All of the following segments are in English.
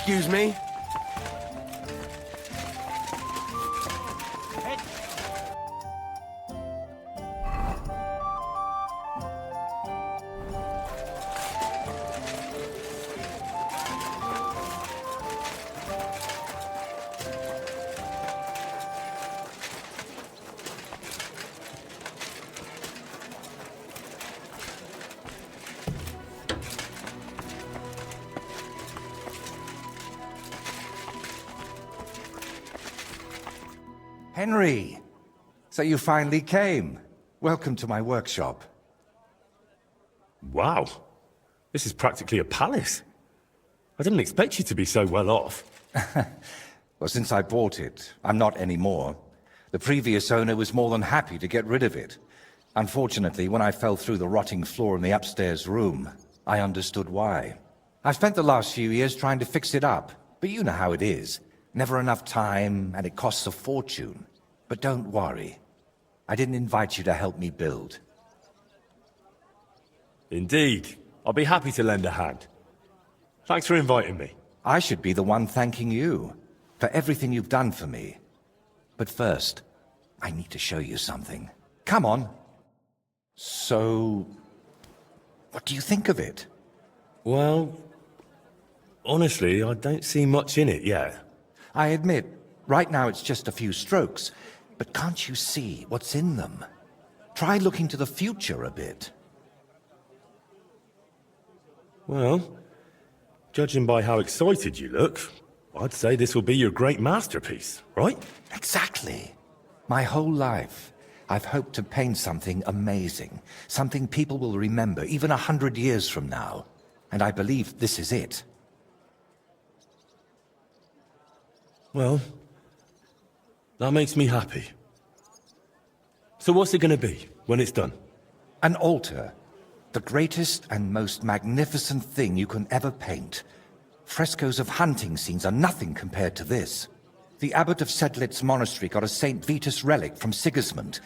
Excuse me? Henry! So you finally came. Welcome to my workshop. Wow. This is practically a palace. I didn't expect you to be so well off. Well, since I bought it, I'm not anymore. The previous owner was more than happy to get rid of it. Unfortunately, when I fell through the rotting floor in the upstairs room, I understood why. I've spent the last few years trying to fix it up, but you know how it is. Never enough time, and it costs a fortune. But don't worry. I didn't invite you to help me build. Indeed. I'll be happy to lend a hand. Thanks for inviting me. I should be the one thanking you for everything you've done for me. But first, I need to show you something. Come on. So, what do you think of it? Well, honestly, I don't see much in it yet. I admit, right now it's just a few strokes, but can't you see what's in them? Try looking to the future a bit. Well, judging by how excited you look, I'd say this will be your great masterpiece, right? Exactly. My whole life, I've hoped to paint something amazing, something people will remember even 100 years from now. And I believe this is it. Well, that makes me happy. So what's it going to be when it's done? An altar. The greatest and most magnificent thing you can ever paint. Frescoes of hunting scenes are nothing compared to this. The abbot of Sedlitz monastery got a St. Vitus relic from Sigismund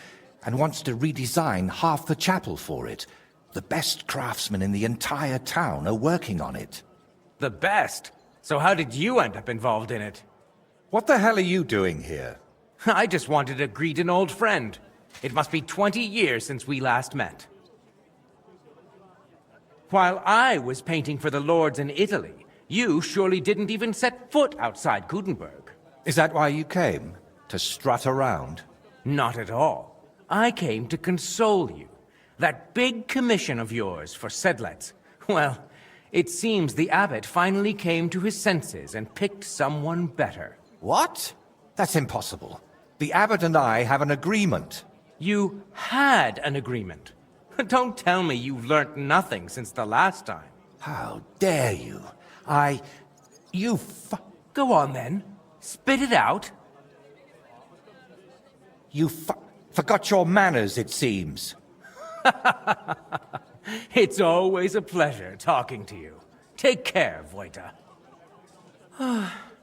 and wants to redesign half the chapel for it. The best craftsmen in the entire town are working on it. The best? So how did you end up involved in it? What the hell are you doing here? I just wanted to greet an old friend. It must be 20 years since we last met. While I was painting for the lords in Italy, you surely didn't even set foot outside Gutenberg. Is that why you came? To strut around? Not at all. I came to console you. That big commission of yours for Sedlitz. Well, it seems the abbot finally came to his senses and picked someone better. What? That's impossible. The abbot and I have an agreement. You had an agreement. Don't tell me you've learnt nothing since the last time. How dare you? Go on then. Spit it out. You forgot your manners, it seems. It's always a pleasure talking to you. Take care, Vojta.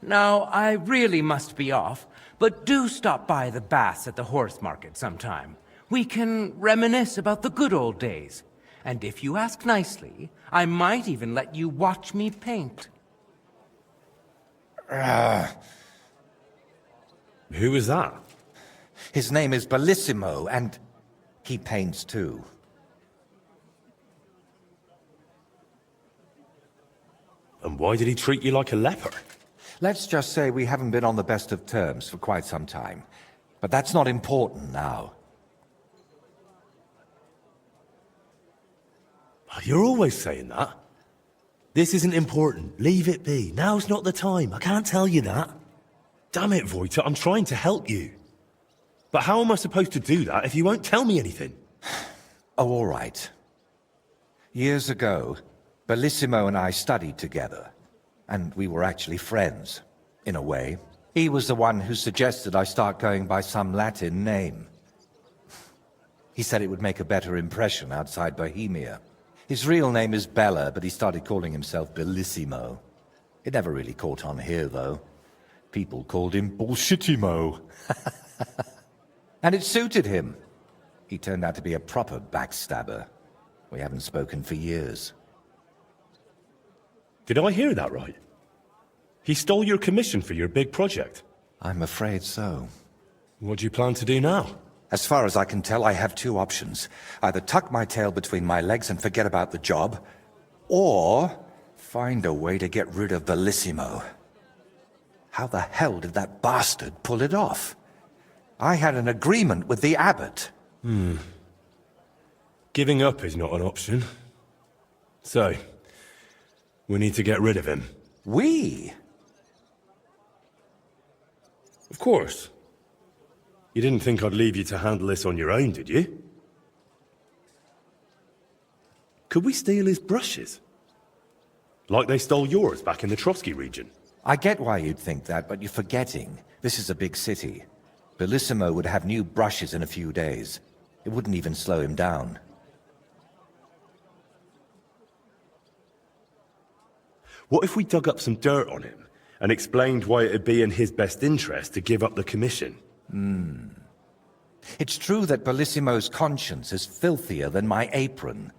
Now, I really must be off, but do stop by the baths at the horse market sometime. We can reminisce about the good old days. And if you ask nicely, I might even let you watch me paint. Who is that? His name is Bellissimo, and he paints too. And why did he treat you like a leper? Let's just say we haven't been on the best of terms for quite some time. But that's not important now. You're always saying that. This isn't important. Leave it be. Now's not the time. I can't tell you that. Damn it, Vojta, I'm trying to help you. But how am I supposed to do that if you won't tell me anything? Oh, all right. Years ago, Bellissimo and I studied together. And we were actually friends, in a way. He was the one who suggested I start going by some Latin name. He said it would make a better impression outside Bohemia. His real name is Bella, but he started calling himself Bellissimo. It never really caught on here, though. People called him Bullshitimo. And it suited him. He turned out to be a proper backstabber. We haven't spoken for years. Did I hear that right? He stole your commission for your big project. I'm afraid so. What do you plan to do now? As far as I can tell, I have two options. Either tuck my tail between my legs and forget about the job, or find a way to get rid of Bellissimo. How the hell did that bastard pull it off? I had an agreement with the abbot. Giving up is not an option. So, we need to get rid of him. We? Of course. You didn't think I'd leave you to handle this on your own, did you? Could we steal his brushes? Like they stole yours back in the Trotsky region. I get why you'd think that, but you're forgetting. This is a big city. Bellissimo would have new brushes in a few days. It wouldn't even slow him down. What if we dug up some dirt on him and explained why it'd be in his best interest to give up the commission? It's true that Bellissimo's conscience is filthier than my apron,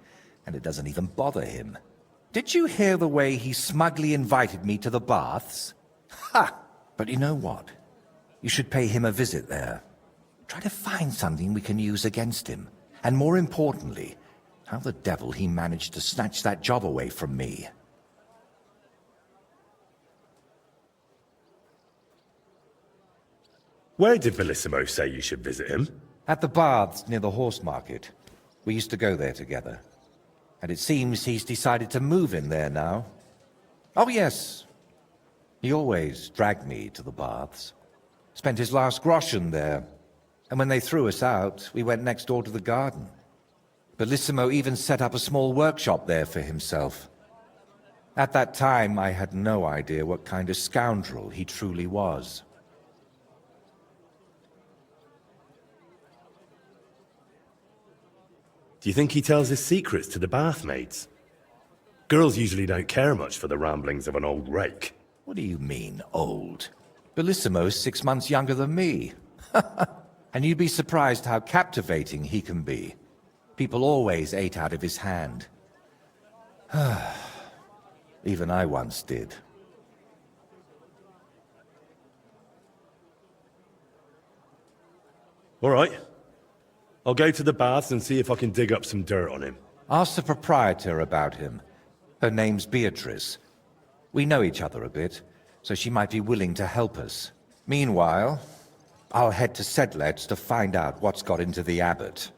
and it doesn't even bother him. Did you hear the way he smugly invited me to the baths? Ha! But you know what? You should pay him a visit there. Try to find something we can use against him. And more importantly, how the devil he managed to snatch that job away from me. Where did Bellissimo say you should visit him? At the baths near the horse market. We used to go there together. And it seems he's decided to move in there now. Oh yes. He always dragged me to the baths. Spent his last groschen there. And when they threw us out, we went next door to the garden. Bellissimo even set up a small workshop there for himself. At that time, I had no idea what kind of scoundrel he truly was. Do you think he tells his secrets to the bathmaids? Girls usually don't care much for the ramblings of an old rake. What do you mean, old? Bellissimo's 6 months younger than me. And you'd be surprised how captivating he can be. People always ate out of his hand. Even I once did. All right. I'll go to the baths and see if I can dig up some dirt on him. Ask the proprietor about him. Her name's Beatrice. We know each other a bit, so she might be willing to help us. Meanwhile, I'll head to Sedlet's to find out what's got into the abbot.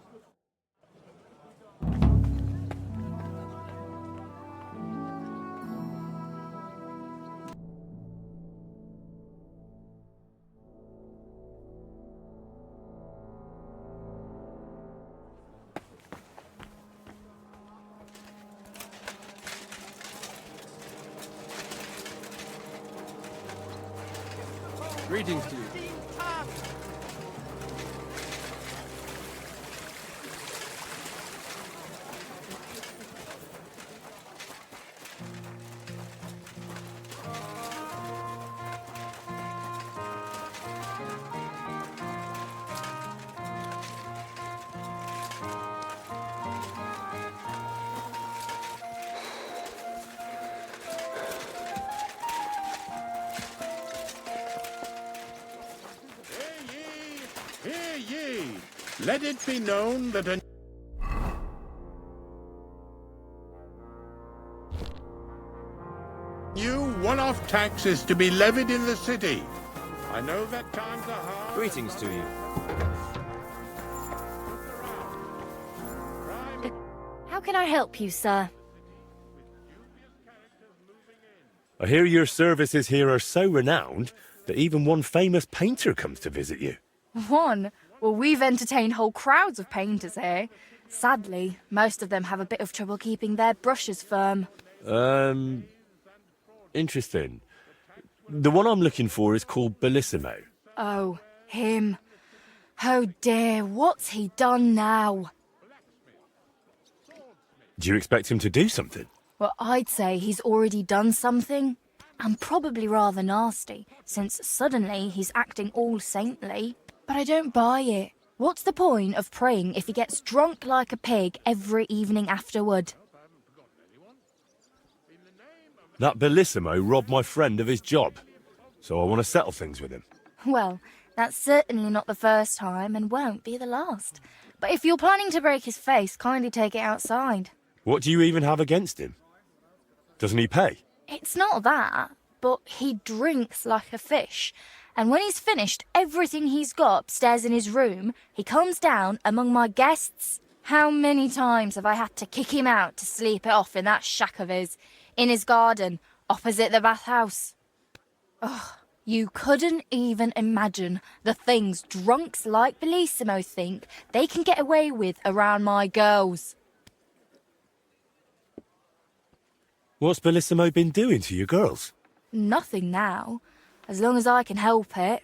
Greetings to you. Hear ye! Let it be known that a new one-off tax is to be levied in the city. I know that times are hard. Greetings to you. How can I help you, sir? I hear your services here are so renowned that even one famous painter comes to visit you. One? Well, we've entertained whole crowds of painters here. Sadly, most of them have a bit of trouble keeping their brushes firm. Interesting. The one I'm looking for is called Bellissimo. Oh, him. Oh dear, what's he done now? Do you expect him to do something? Well, I'd say he's already done something. And probably rather nasty, since suddenly he's acting all saintly. But I don't buy it. What's the point of praying if he gets drunk like a pig every evening afterward? That Bellissimo robbed my friend of his job, so I want to settle things with him. Well, that's certainly not the first time and won't be the last. But if you're planning to break his face, kindly take it outside. What do you even have against him? Doesn't he pay? It's not that, but he drinks like a fish. And when he's finished everything he's got upstairs in his room, he comes down among my guests. How many times have I had to kick him out to sleep it off in that shack of his, in his garden, opposite the bathhouse? Ugh, you couldn't even imagine the things drunks like Bellissimo think they can get away with around my girls. What's Bellissimo been doing to your girls? Nothing now, as long as I can help it.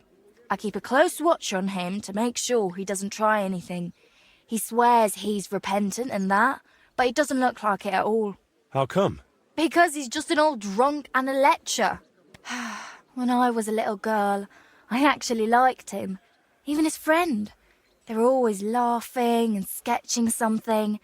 I keep a close watch on him to make sure he doesn't try anything. He swears he's repentant and that, but it doesn't look like it at all. How come? Because he's just an old drunk and a lecher. When I was a little girl, I actually liked him. Even his friend. They were always laughing and sketching something.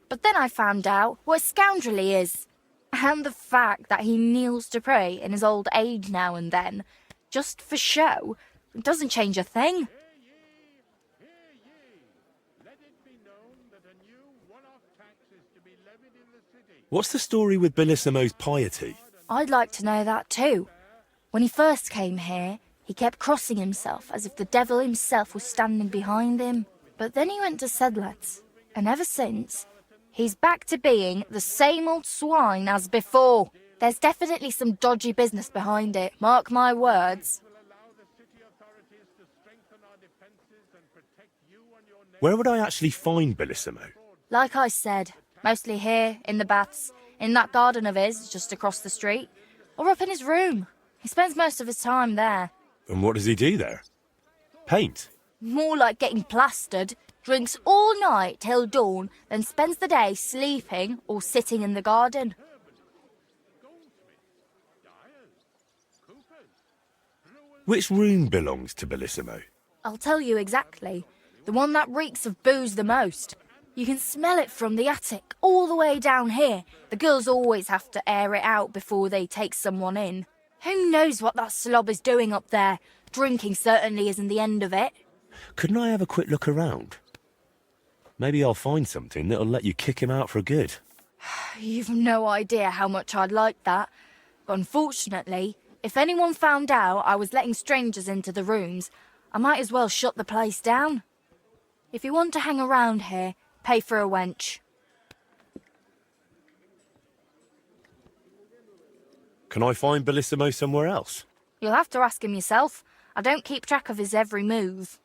But then I found out what a scoundrel he is. And the fact that he kneels to pray in his old age now and then, just for show, doesn't change a thing. What's the story with Bellissimo's piety? I'd like to know that too. When he first came here, he kept crossing himself as if the devil himself was standing behind him. But then he went to Sedlets, and ever since, he's back to being the same old swine as before. There's definitely some dodgy business behind it, mark my words. Where would I actually find Bellissimo? Like I said, mostly here, in the baths, in that garden of his, just across the street, or up in his room. He spends most of his time there. And what does he do there? Paint? More like getting plastered. Drinks all night till dawn, then spends the day sleeping or sitting in the garden. Which room belongs to Bellissimo? I'll tell you exactly. The one that reeks of booze the most. You can smell it from the attic all the way down here. The girls always have to air it out before they take someone in. Who knows what that slob is doing up there? Drinking certainly isn't the end of it. Couldn't I have a quick look around? Maybe I'll find something that'll let you kick him out for good. You've no idea how much I'd like that. But unfortunately, if anyone found out I was letting strangers into the rooms, I might as well shut the place down. If you want to hang around here, pay for a wench. Can I find Bellissimo somewhere else? You'll have to ask him yourself. I don't keep track of his every move.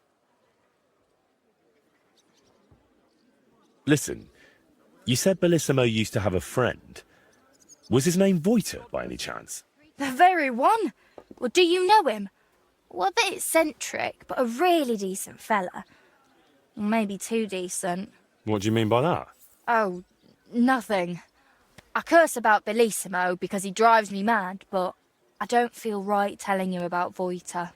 Listen, you said Bellissimo used to have a friend. Was his name Voita, by any chance? The very one. Well, do you know him? Well, a bit eccentric, but a really decent fella. Maybe too decent. What do you mean by that? Oh, nothing. I curse about Bellissimo because he drives me mad, but I don't feel right telling you about Voita.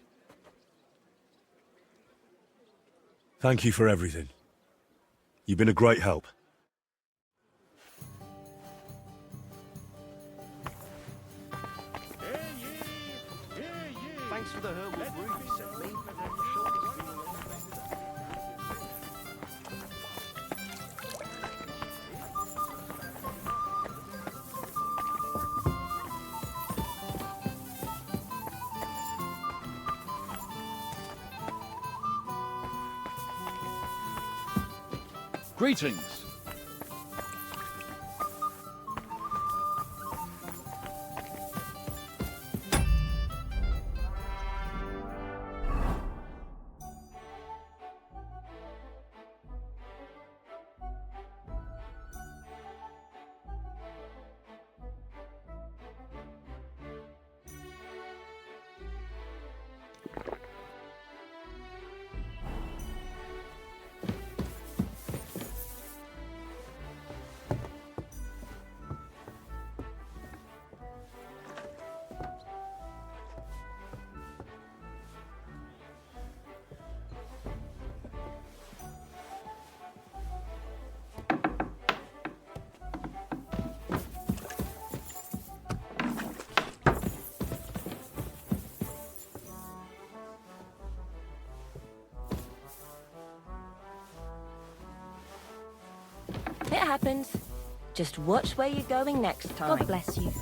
Thank you for everything. You've been a great help. Thanks for the herbal brew you sent me. Greetings. It happens. Just watch where you're going next time. God bless you.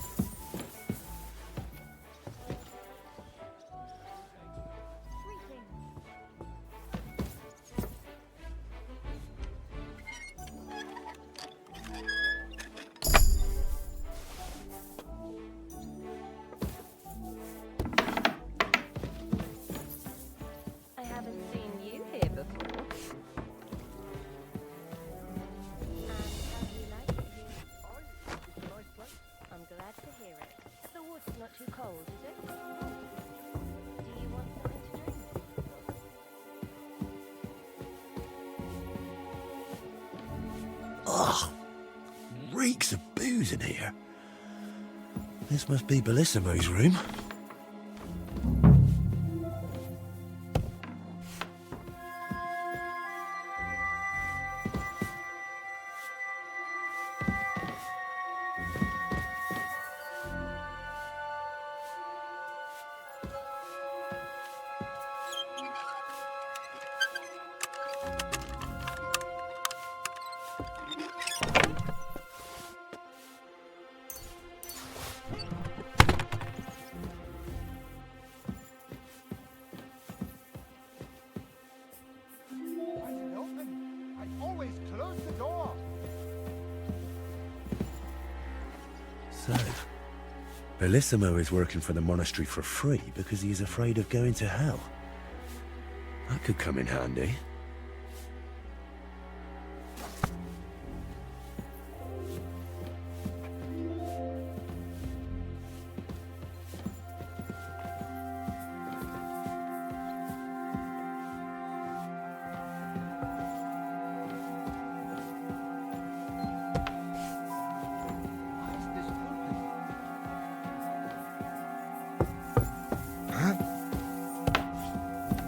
I haven't seen you here before. I'm glad to hear it. The water's not too cold, is it? Do you want something to drink? Ugh! Reeks of booze in here. This must be Bellissimo's room. I always close the door. So, Bellissimo is working for the monastery for free because he's afraid of going to hell. That could come in handy.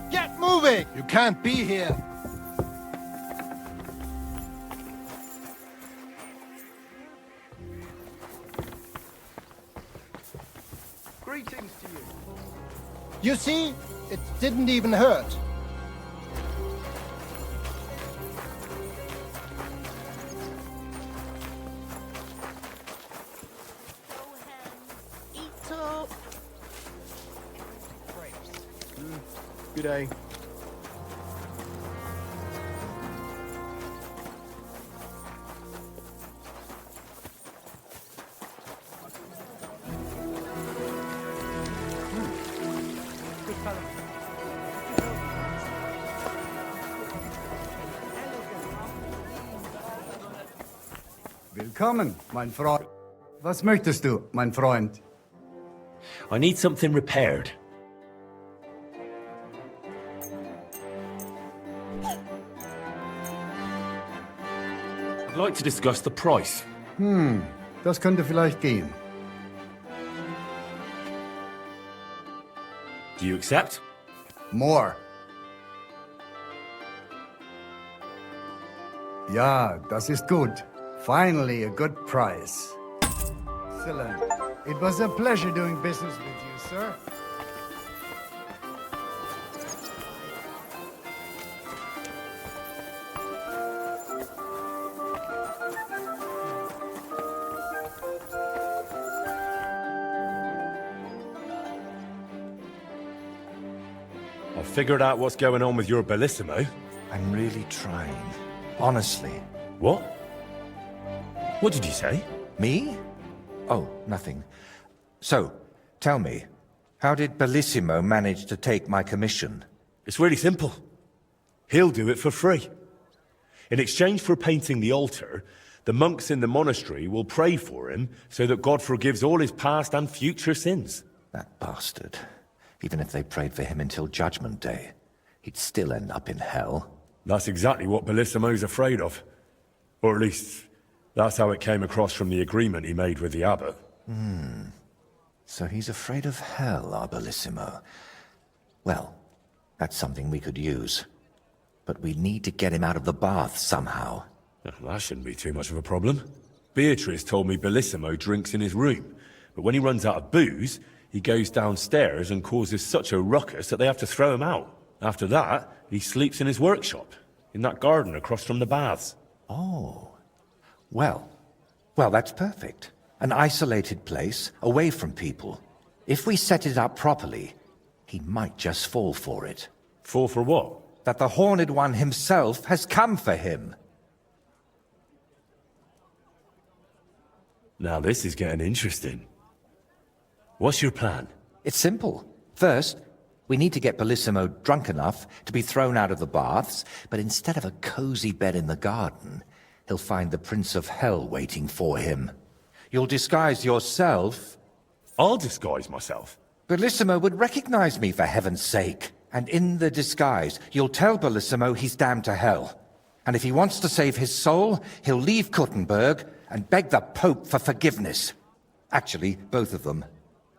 Get moving! You can't be here. Greetings to you. You see, it didn't even hurt. Eat up. Good day. Willkommen, mein Freund. Was möchtest du, mein Freund? I need something repaired. I'd like to discuss the price. Das könnte vielleicht gehen. Do you accept? More. Ja, das ist gut. Finally, a good price. Excellent. It was a pleasure doing business with you, sir. I've figured out what's going on with your Bellissimo. I'm really trying. Honestly. What? What did you say? Me? Oh, nothing. So, tell me, how did Bellissimo manage to take my commission? It's really simple. He'll do it for free. In exchange for painting the altar, the monks in the monastery will pray for him so that God forgives all his past and future sins. That bastard. Even if they prayed for him until Judgment Day, he'd still end up in hell. That's exactly what Bellissimo's afraid of. Or at least, that's how it came across from the agreement he made with the abbot. So he's afraid of hell, our Bellissimo. Well, that's something we could use. But we need to get him out of the bath somehow. That shouldn't be too much of a problem. Beatrice told me Bellissimo drinks in his room, but when he runs out of booze, he goes downstairs and causes such a ruckus that they have to throw him out. After that, he sleeps in his workshop, in that garden across from the baths. Oh. Well, that's perfect. An isolated place, away from people. If we set it up properly, he might just fall for it. Fall for what? That the Horned One himself has come for him. Now this is getting interesting. What's your plan? It's simple. First, we need to get Bellissimo drunk enough to be thrown out of the baths, but instead of a cozy bed in the garden, he'll find the Prince of Hell waiting for him. You'll disguise yourself. I'll disguise myself. Bellissimo would recognize me, for heaven's sake. And in the disguise, you'll tell Bellissimo he's damned to hell. And if he wants to save his soul, he'll leave Kuttenberg and beg the Pope for forgiveness. Actually, both of them.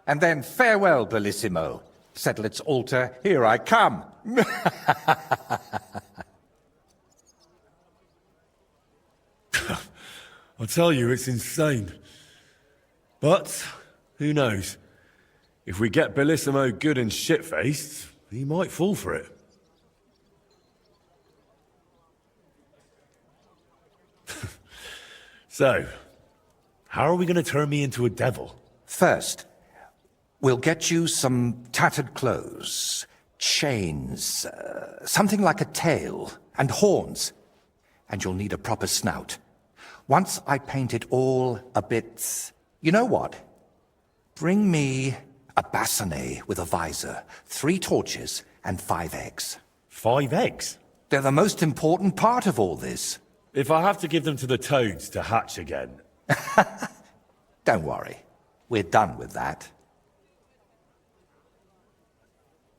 And then farewell, Bellissimo. Settle its altar, here I come. I tell you, it's insane. But, who knows? If we get Bellissimo good and shit-faced, he might fall for it. So, how are we going to turn me into a devil? First, we'll get you some tattered clothes, chains, something like a tail, and horns. And you'll need a proper snout. Once I paint it all a bit... You know what? Bring me a bassinet with a visor, 3 torches, and 5 eggs. 5 eggs? They're the most important part of all this. If I have to give them to the toads to hatch again... Don't worry. We're done with that.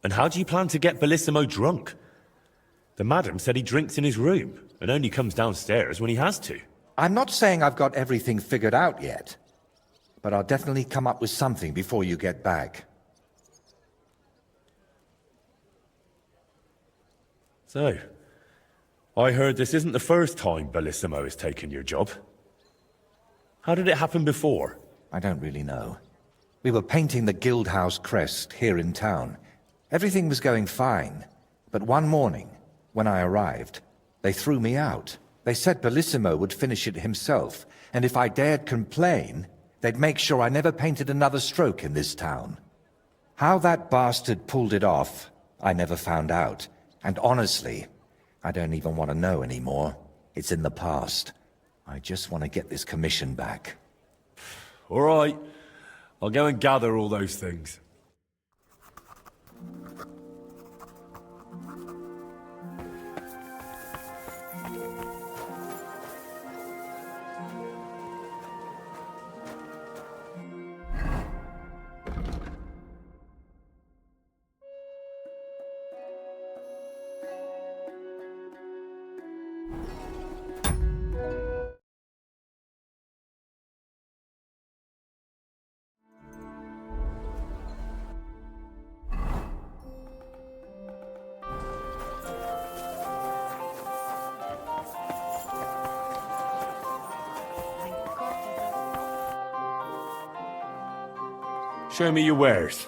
And how do you plan to get Bellissimo drunk? The madam said he drinks in his room, and only comes downstairs when he has to. I'm not saying I've got everything figured out yet, but I'll definitely come up with something before you get back. So, I heard this isn't the first time Bellissimo has taken your job. How did it happen before? I don't really know. We were painting the Guildhouse crest here in town. Everything was going fine, but one morning, when I arrived, they threw me out. They said Bellissimo would finish it himself, and if I dared complain, they'd make sure I never painted another stroke in this town. How that bastard pulled it off, I never found out. And honestly, I don't even want to know anymore. It's in the past. I just want to get this commission back. All right. I'll go and gather all those things. Show me your wares.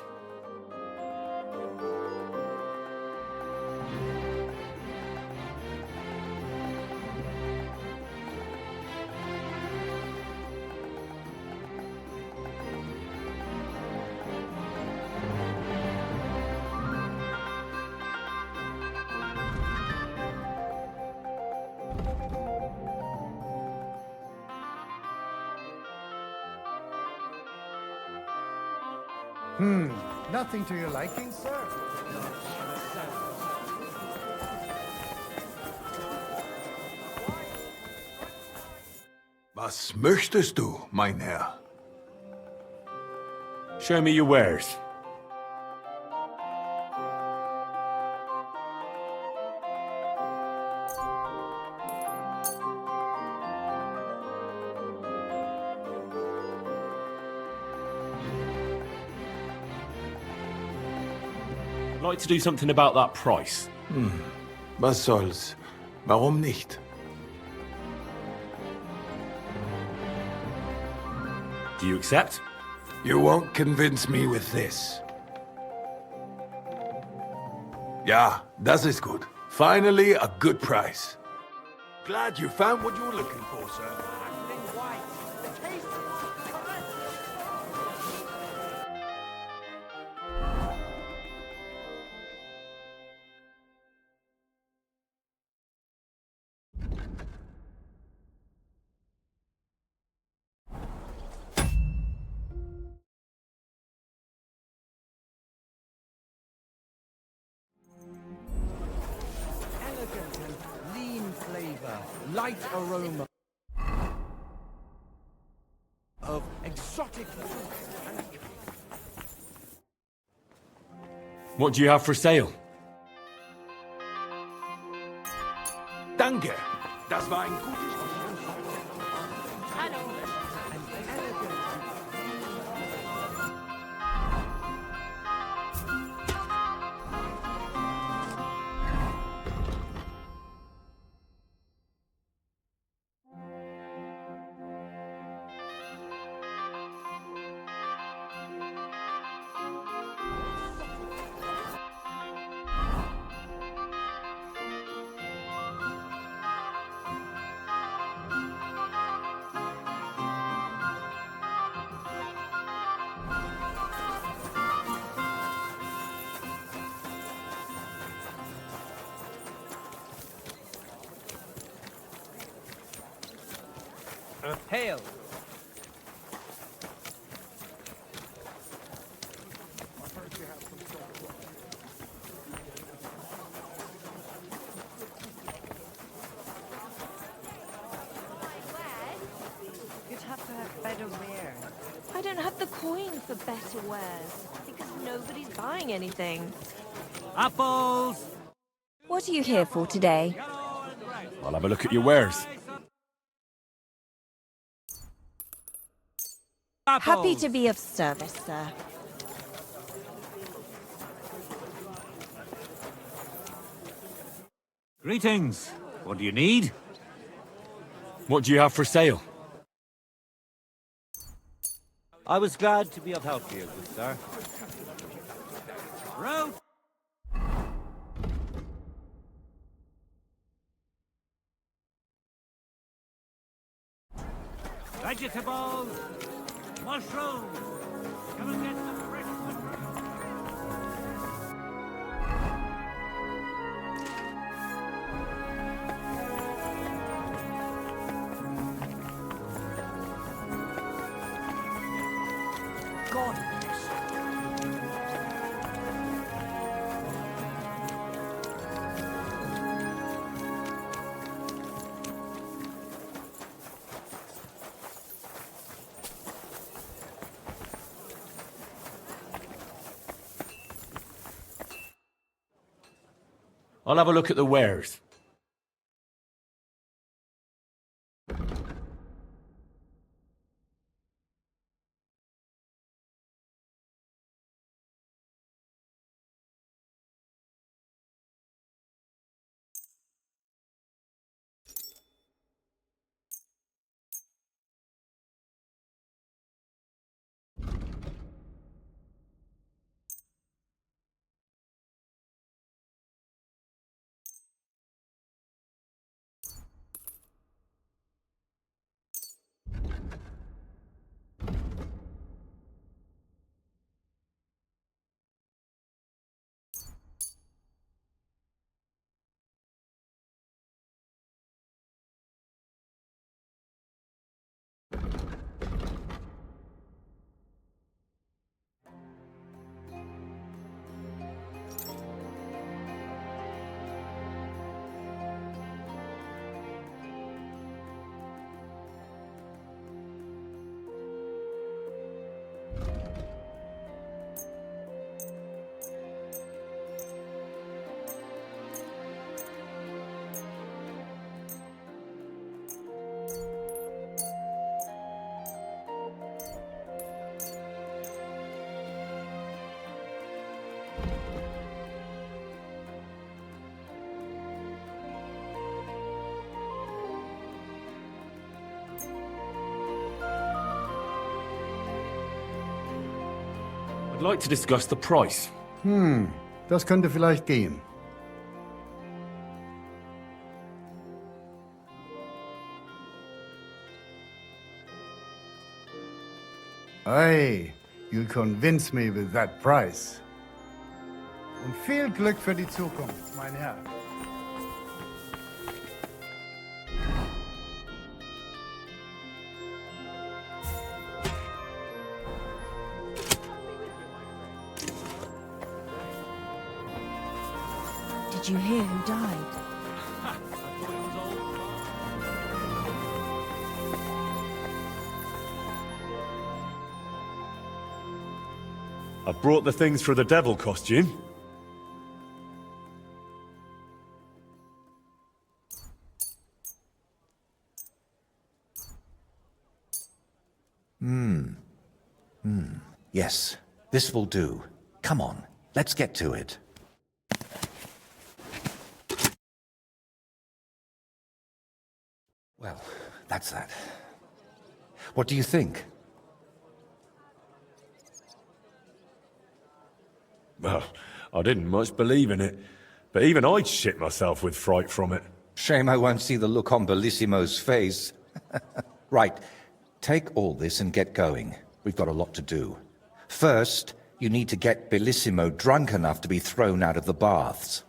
Nothing to your liking, sir? Was möchtest du, mein Herr? Show me your wares. I'd like to do something about that price. Was soll's? Warum nicht? Do you accept? You won't convince me with this. Ja, das ist gut. Finally, a good price. Glad you found what you were looking for, sir. Elegant and lean flavor, light aroma of exotic fruits and What do you have for sale? Danke. Das war ein gutes... hail. You'd have to have better wear. I don't have the coin for better wares, because nobody's buying anything. Apples. What are you here for today? I'll have a look at your wares. Happy to be of service, sir. Greetings. What do you need? What do you have for sale? I was glad to be of help here, good sir. Road. Vegetables. Mushrooms. Come and get some fresh God. I'll have a look at the wares. I'd like to discuss the price. Das könnte vielleicht gehen. Aye, you'll convince me with that price. Und viel Glück für die Zukunft, mein Herr. Did you hear who died? I brought the things for the devil costume. Yes, this will do. Come on, let's get to it. Well, that's that. What do you think? Well, I didn't much believe in it, but even I'd shit myself with fright from it. Shame I won't see the look on Bellissimo's face. Right, take all this and get going. We've got a lot to do. First, you need to get Bellissimo drunk enough to be thrown out of the baths.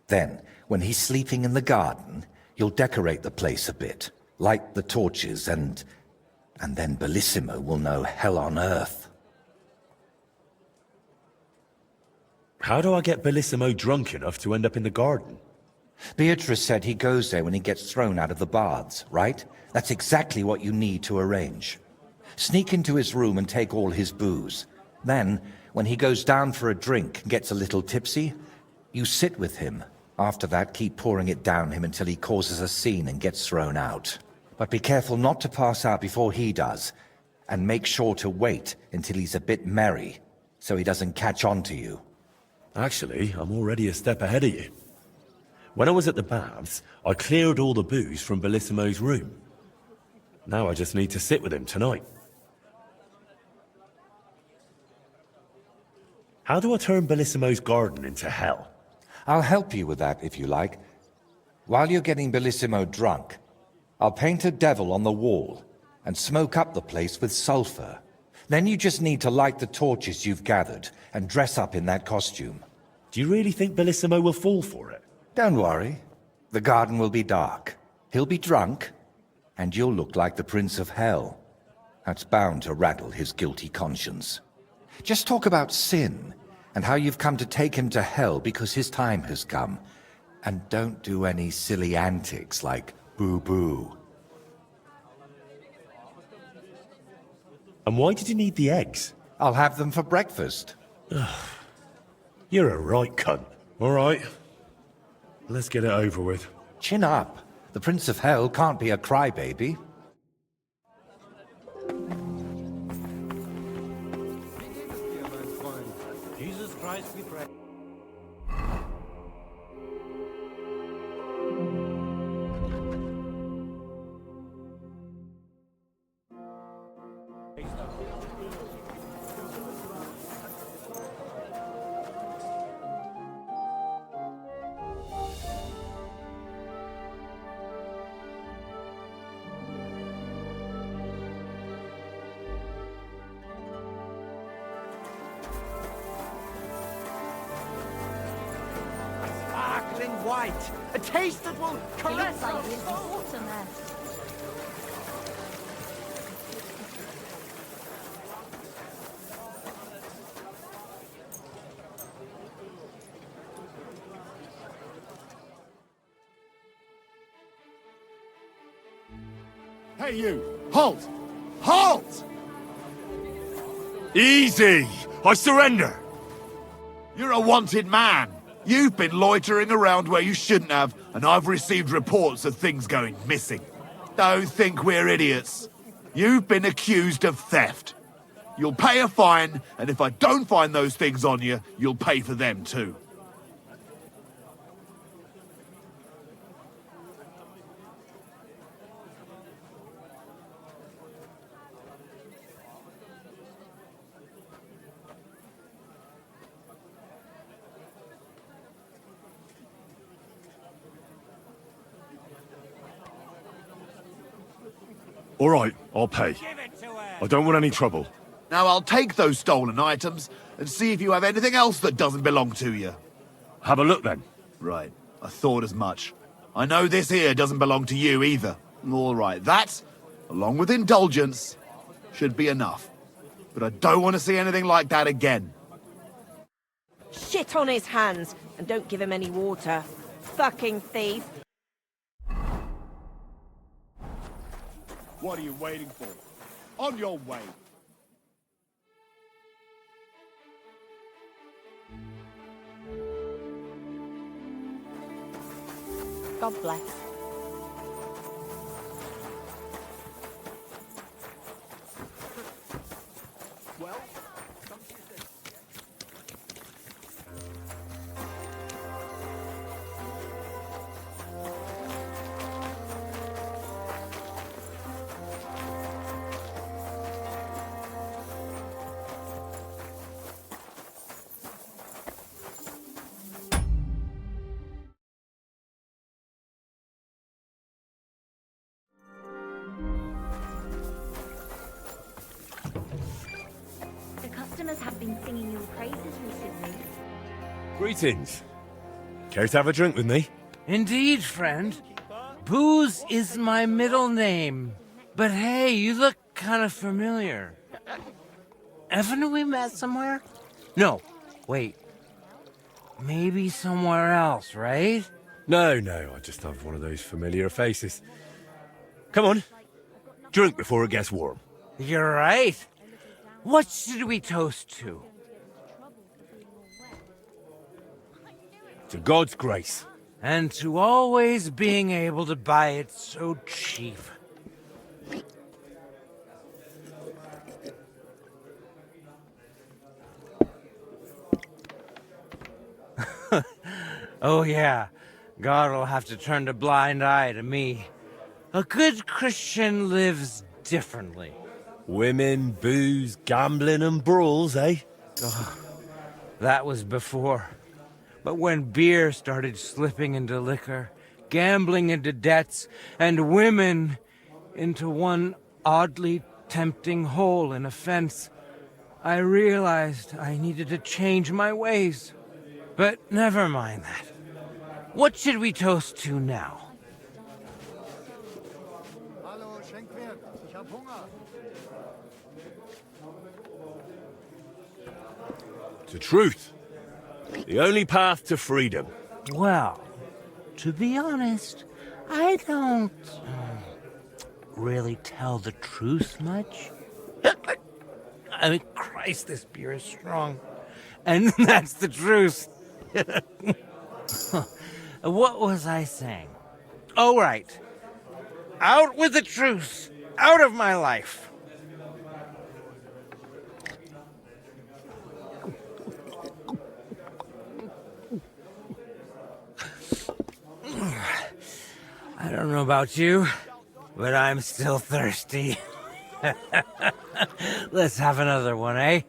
Then, when he's sleeping in the garden, you'll decorate the place a bit, light the torches, and then Bellissimo will know hell on earth. How do I get Bellissimo drunk enough to end up in the garden? Beatrice said he goes there when he gets thrown out of the baths, right? That's exactly what you need to arrange. Sneak into his room and take all his booze. Then, when he goes down for a drink and gets a little tipsy, you sit with him. After that, keep pouring it down him until he causes a scene and gets thrown out. But be careful not to pass out before he does, and make sure to wait until he's a bit merry, so he doesn't catch on to you. Actually, I'm already a step ahead of you. When I was at the baths, I cleared all the booze from Bellissimo's room. Now I just need to sit with him tonight. How do I turn Bellissimo's garden into hell? I'll help you with that, if you like. While you're getting Bellissimo drunk, I'll paint a devil on the wall and smoke up the place with sulfur. Then you just need to light the torches you've gathered and dress up in that costume. Do you really think Bellissimo will fall for it? Don't worry. The garden will be dark. He'll be drunk, and you'll look like the Prince of Hell. That's bound to rattle his guilty conscience. Just talk about sin, and how you've come to take him to hell because his time has come. And don't do any silly antics like boo-boo. And why did you need the eggs? I'll have them for breakfast. You're a right cunt. All right. Let's get it over with. Chin up. The Prince of Hell can't be a crybaby. Jesus Christ, we pray. White, a taste that will caress our Like soul. what's a mess? Hey, you! Halt! Halt! Easy! I surrender! You're a wanted man. You've been loitering around where you shouldn't have, and I've received reports of things going missing. Don't think we're idiots. You've been accused of theft. You'll pay a fine, and if I don't find those things on you, you'll pay for them too. All right, I'll pay. I don't want any trouble. Now I'll take those stolen items and see if you have anything else that doesn't belong to you. Have a look then. Right, I thought as much. I know this here doesn't belong to you either. All right, that, along with indulgence, should be enough. But I don't want to see anything like that again. Shit on his hands, and don't give him any water. Fucking thief. What are you waiting for? On your way. God bless. Well, The customers have been singing your praises recently. Greetings. Care to have a drink with me? Indeed, friend. Booze is my middle name. But hey, you look kind of familiar. Haven't we met somewhere? No, wait. Maybe somewhere else, right? No, I just have one of those familiar faces. Come on. Drink before it gets warm. You're right. What should we toast to? To God's grace. And to always being able to buy it so cheap. Oh yeah, God will have to turn a blind eye to me. A good Christian lives differently. Women, booze, gambling and brawls, eh? That was before. But when beer started slipping into liquor, gambling into debts, and women into one oddly tempting hole in a fence, I realized I needed to change my ways. But never mind that. What should we toast to now? Hallo, Schenkwert, ich hab Hunger. To truth. The only path to freedom. Well, to be honest, I don't really tell the truth much. I mean, Christ, this beer is strong. And that's the truth. What was I saying? Oh, right. Out with the truth. Out of my life. I don't know about you, but I'm still thirsty. Let's have another one, eh?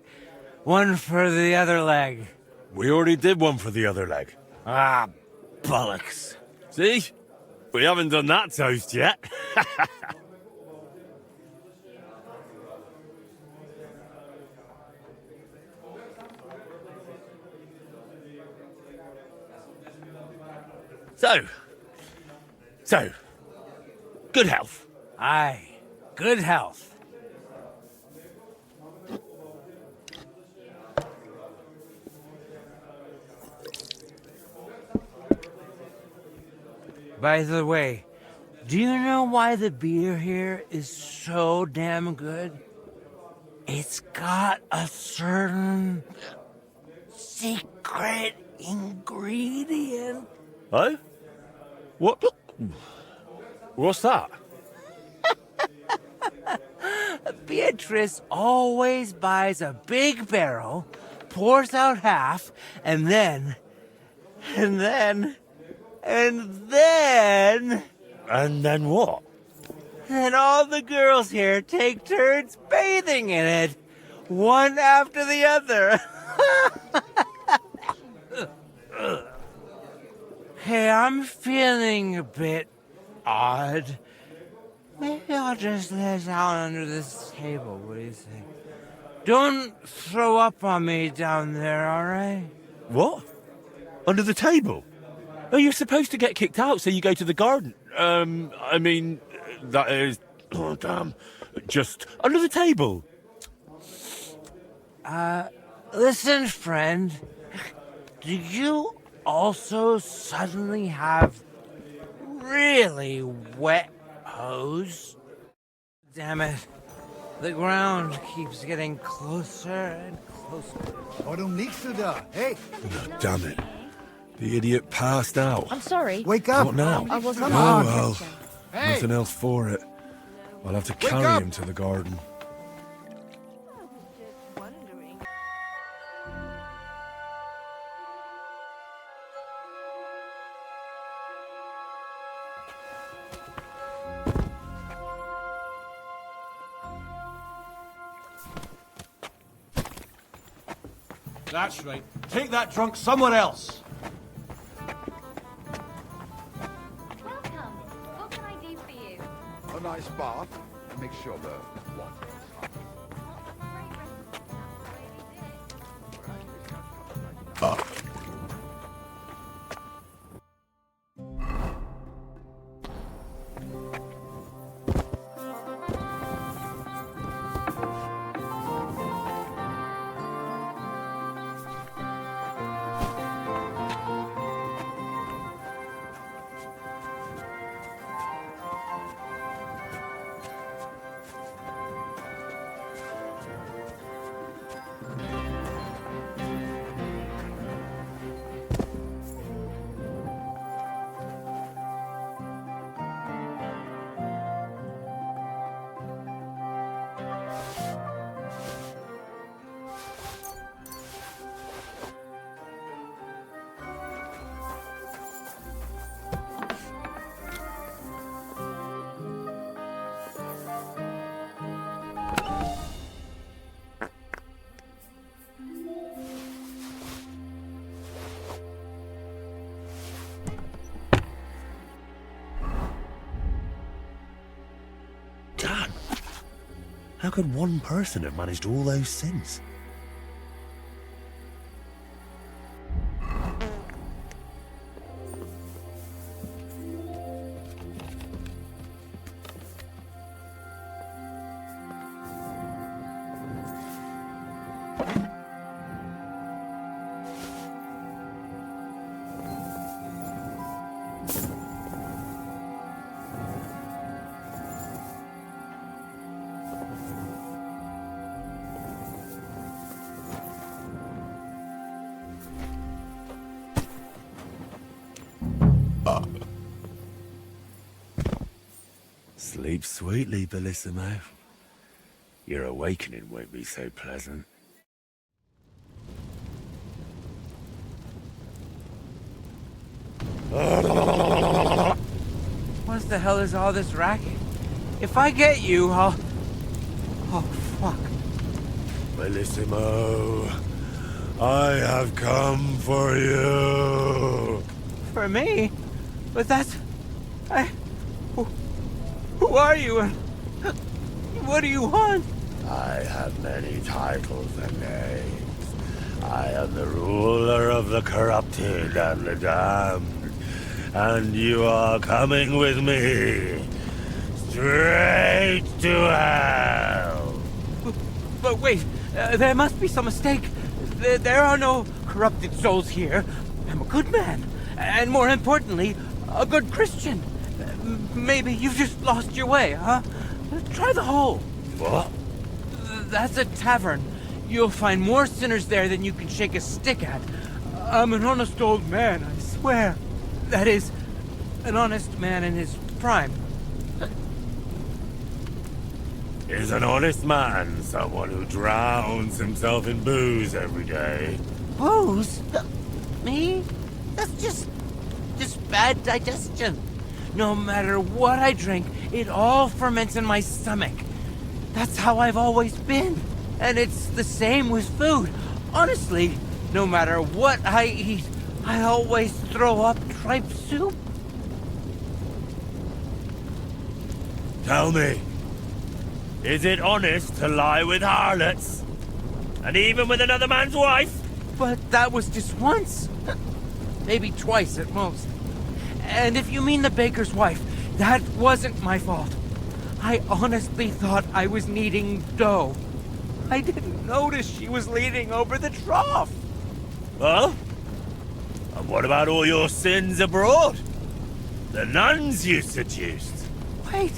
One for the other leg. We already did one for the other leg. Ah, bollocks. See? We haven't done that toast yet. So, good health. Aye, good health. By the way, do you know why the beer here is so damn good? It's got a certain secret ingredient. Oh? What? What's that? Beatrice always buys a big barrel, pours out half, and then... And then what? Then all the girls here take turns bathing in it, one after the other. Hey, I'm feeling a bit odd. Maybe I'll just lay down under this table. What do you think? Don't throw up on me down there, all right? What? Under the table? Oh, you're supposed to get kicked out, so you go to the garden. I mean, that is... Oh, damn. Just under the table. Listen, friend. Do you also suddenly have really wet hose? Damn it. The ground keeps getting closer and closer. Warum liegst du da? Hey, Oh, damn it. The idiot passed out. I'm sorry. wake up! What now? I wasn't Come on. paying well. attention. Hey! Nothing else for it. I'll have to Wake carry up! him to the garden. I was just wondering. That's right. Take that drunk somewhere else. Welcome. What can I do for you? A nice bath. Make sure the water is hot. Dad, how could one person have managed all those sins? Sleep sweetly, Bellissimo. Your awakening won't be so pleasant. What the hell is all this racket? If I get you, I'll... Oh, fuck. Bellissimo, I have come for you. For me? But that's... Who are you and... What do you want? I have many titles and names. I am the ruler of the corrupted and the damned. And you are coming with me. Straight to hell. But wait, there must be some mistake. There are no corrupted souls here. I'm a good man. And more importantly, a good Christian. Maybe you've just lost your way, huh? Try the hole. What? That's a tavern. You'll find more sinners there than you can shake a stick at. I'm an honest old man, I swear. That is, an honest man in his prime. Is an honest man someone who drowns himself in booze every day? Booze? Me? That's just bad digestion. No matter what I drink, it all ferments in my stomach. That's how I've always been. And it's the same with food. Honestly, no matter what I eat, I always throw up tripe soup. Tell me, is it honest to lie with harlots? And even with another man's wife? But that was just once. Maybe twice at most. And if you mean the baker's wife, that wasn't my fault. I honestly thought I was kneading dough. I didn't notice she was leaning over the trough. Well? And what about all your sins abroad? The nuns you seduced? Wait,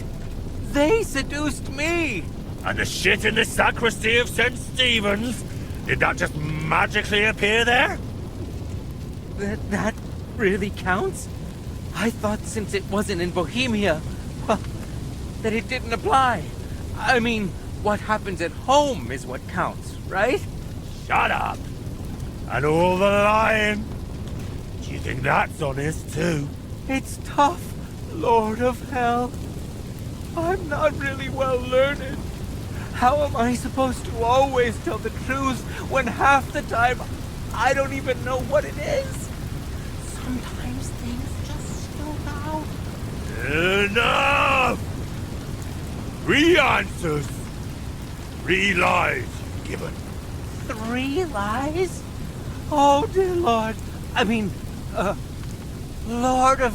they seduced me. And the shit in the sacristy of St. Stephen's? Did that just magically appear there? That really counts? I thought since it wasn't in Bohemia, well, that it didn't apply. I mean, what happens at home is what counts, right? Shut up! And all the lying? Do you think that's honest too? It's tough, Lord of Hell. I'm not really well learned. How am I supposed to always tell the truth when half the time I don't even know what it is? Sometimes things just spill out. Enough! 3 answers. 3 lies given. 3 lies? Oh, dear Lord. I mean, Lord of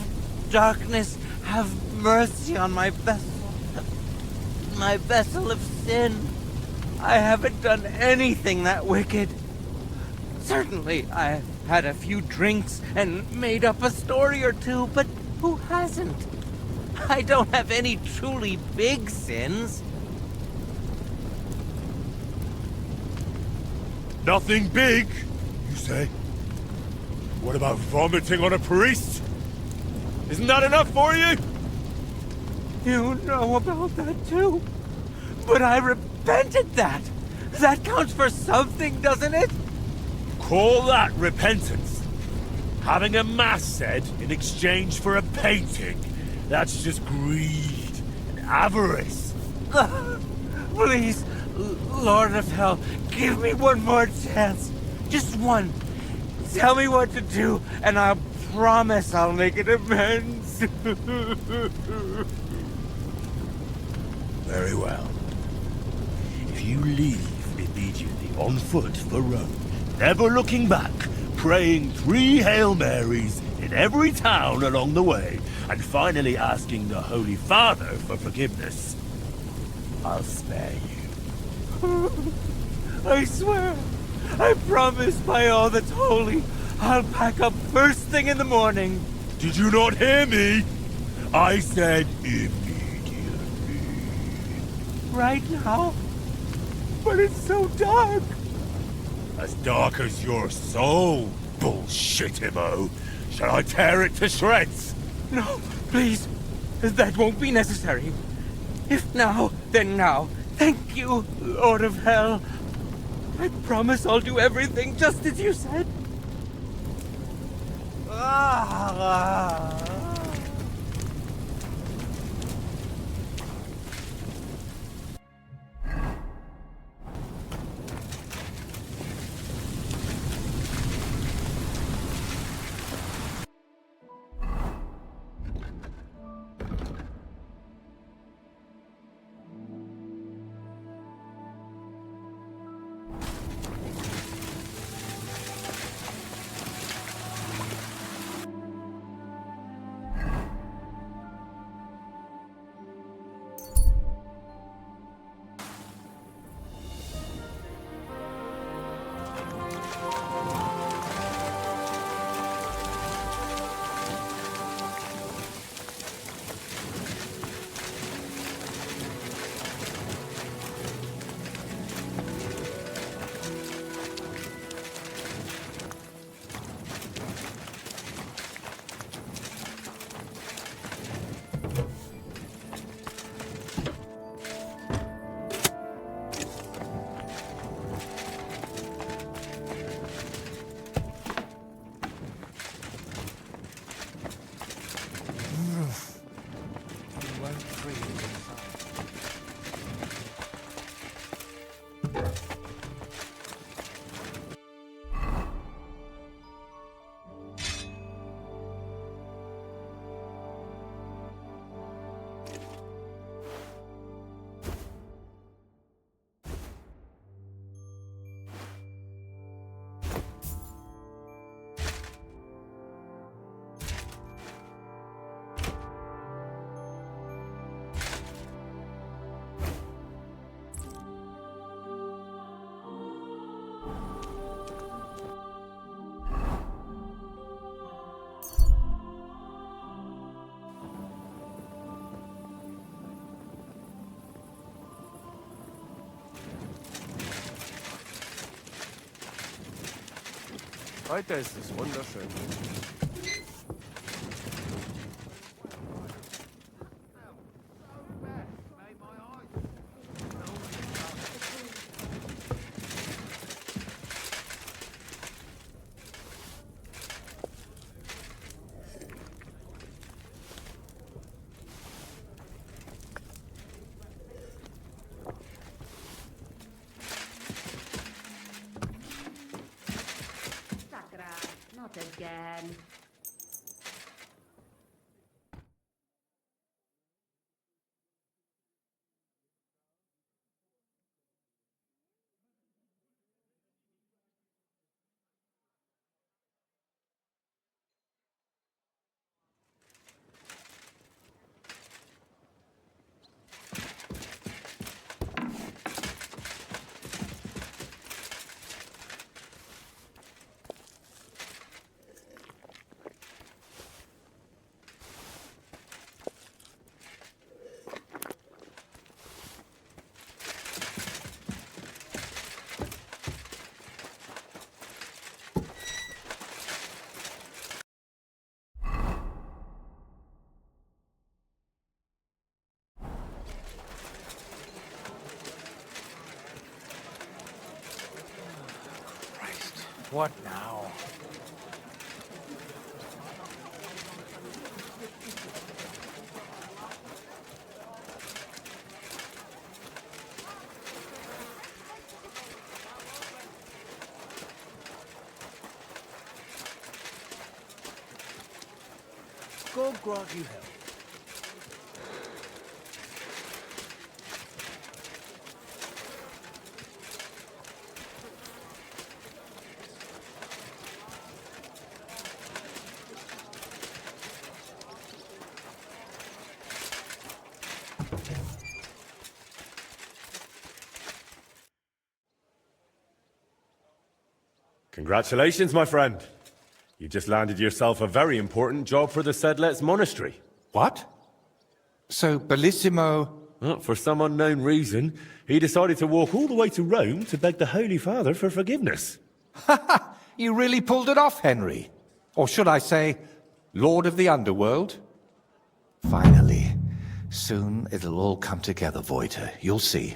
Darkness, have mercy on my vessel. My vessel of sin. I haven't done anything that wicked. Certainly, I had a few drinks and made up a story or two, but who hasn't? I don't have any truly big sins. Nothing big, you say? What about vomiting on a priest? Isn't that enough for you? You know about that too. But I repented that. That counts for something, doesn't it? Call that repentance. Having a mass said in exchange for a painting. That's just greed and avarice. Please, Lord of Hell, give me one more chance. Just one. Tell me what to do, and I'll promise I'll make it amends. Very well. If you leave immediately on foot for Rome, never looking back, praying 3 Hail Marys in every town along the way, and finally asking the Holy Father for forgiveness, I'll spare you. I swear, I promise by all that's holy, I'll pack up first thing in the morning. Did you not hear me? I said immediately. Right now? But it's so dark. As dark as your soul, bullshit-imo. Shall I tear it to shreds? No, please. That won't be necessary. If now, then now. Thank you, Lord of Hell. I promise I'll do everything just as you said. Heute ist es wunderschön. Not again. What now? Go groggy hell. Congratulations, my friend. You just landed yourself a very important job for the Sedlets Monastery. What? So Bellissimo... Well, for some unknown reason, he decided to walk all the way to Rome to beg the Holy Father for forgiveness. You really pulled it off, Henry. Or should I say, Lord of the Underworld? Finally. Soon it'll all come together, Voiter. You'll see.